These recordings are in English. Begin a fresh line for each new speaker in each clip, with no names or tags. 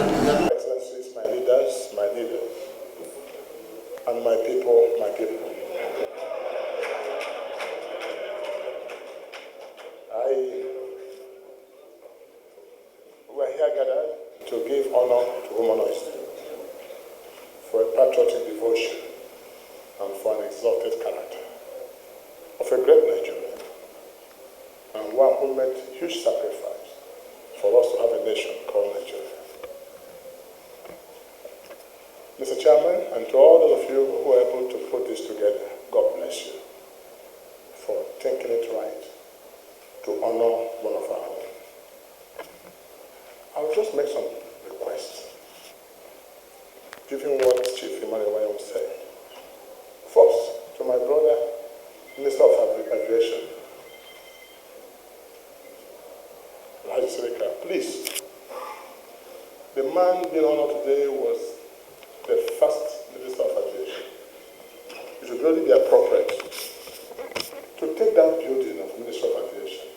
Excellencies, my leaders, and my people, we're here gathered to give honor to whom honor is due, for a patriotic devotion and for an exalted character of a great Nigerian, and one who made huge sacrifice for us to have a nation called Nigeria. Mr. Chairman, and to all those of you who were able to put this together, God bless you for thinking it right to honor one of our own. I'll just make some requests, given what Chief Emmanuel said. First, to my brother, Minister of Aviation, please, the man being honored today was the first Minister of Aviation. It should really be appropriate to take that building of Minister of Aviation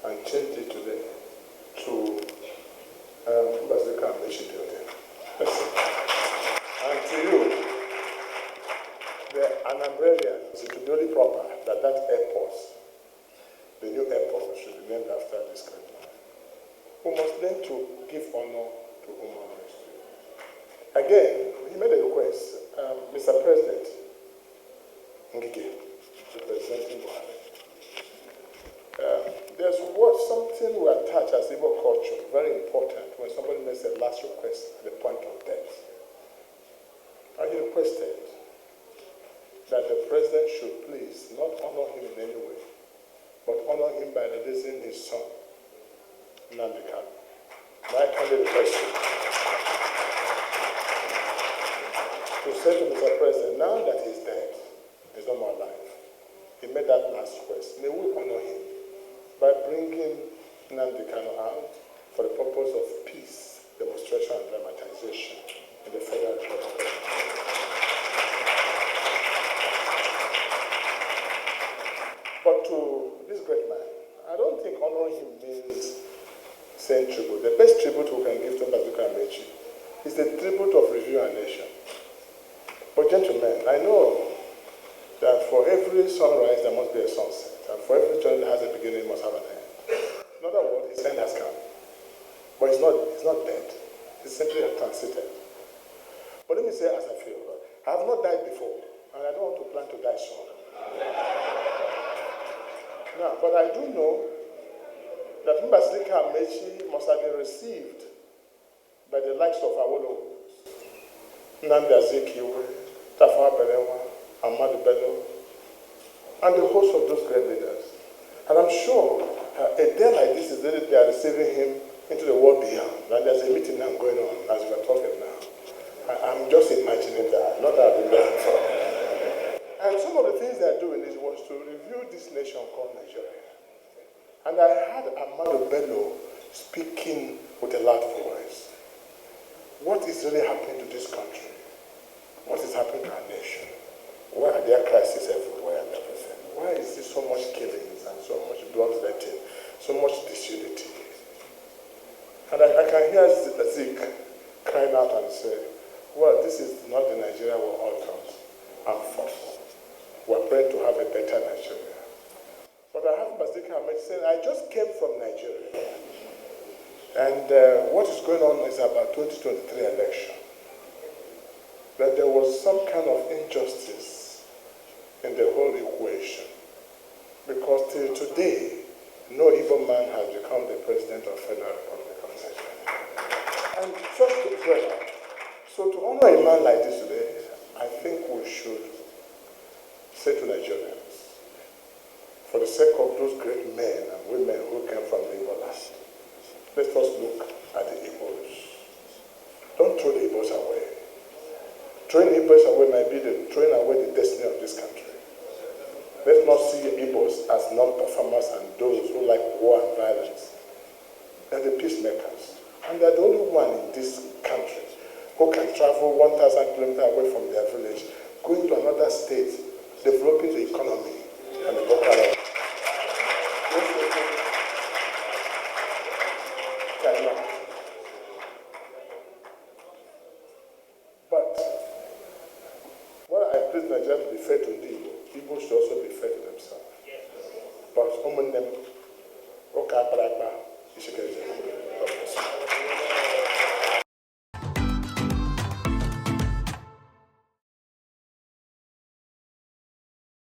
and change it today to Amechi building. And to you, the Anambrarians, it should be really proper that airport, the new airport, should be named after this great man. We must learn to give honor to whom honor is due. Again, he made a request. Mr. President, Ngige, representing Buhari. There's something we attach as Igbo culture, very important, when somebody makes a last request at the point of death. And he requested that the president should please not honor him in any way, but honor him by releasing his son, Nnamdi Kanu. My kindly request to say to Mr. President, now that he's dead, he's no more alive, he made that last request. May we honor him by bringing Nnamdi Kanu out for the purpose of peace, demonstration, and dramatization in the Federal Republic. But to this great man, I don't think honoring him means saying tribute. The best tribute we can give to Amechi is the tribute of review our nation. But gentlemen, I know that for every sunrise there must be a sunset, and for every journey that has a beginning must have an end. In other words, his end has come. But he's not dead. He's simply transited. But let me say as I feel, I have not died before, and I don't want to plan to die soon. Now, but I do know that Amechi must have been received by the likes of Awolowo, Nnamdi Azikiwe, Tafawa Balewa, Ahmadu Bello, and the host of those great leaders. And I'm sure a day like this is really they are receiving him into the world beyond. And there's a meeting now going on as we're talking now. I'm just imagining that, not that I've been there before. And some of the things they're doing was to review this nation called Nigeria. And I heard Ahmadu Bello speaking with a loud voice. What is really happening to this country? What is happening to our nation? Why are there crises everywhere and everything? Why is there so much killings and so much bloodletting, so much disunity? And I can hear Zeke crying out and say, well, this is not the Nigeria we're all taught and fought. We're praying to have a better Nigeria. But I have Amechi saying, I just came from Nigeria. And what is going on is about 2023 election. That there was some kind of injustice in the whole equation. Because till today, no Igbo man has become the president of Federal Republic of Nigeria. And just to brother, so to honor a man like this today, I think we should say to Nigerians, for the sake of those great men and women who came from the Igbo land, let us look at the Igbos. Don't throw the Igbos away. Throwing the Igbos away might be throwing away the destiny of this country. Let's not see Igbos as non-performers and those who like war and violence. They're the peacemakers. And they're the only one in this country who can travel 1,000 kilometers away from their village, going to another state, developing the economy and the local. Nigeria to be fair to the Igbo should also be fair to themselves. But okay,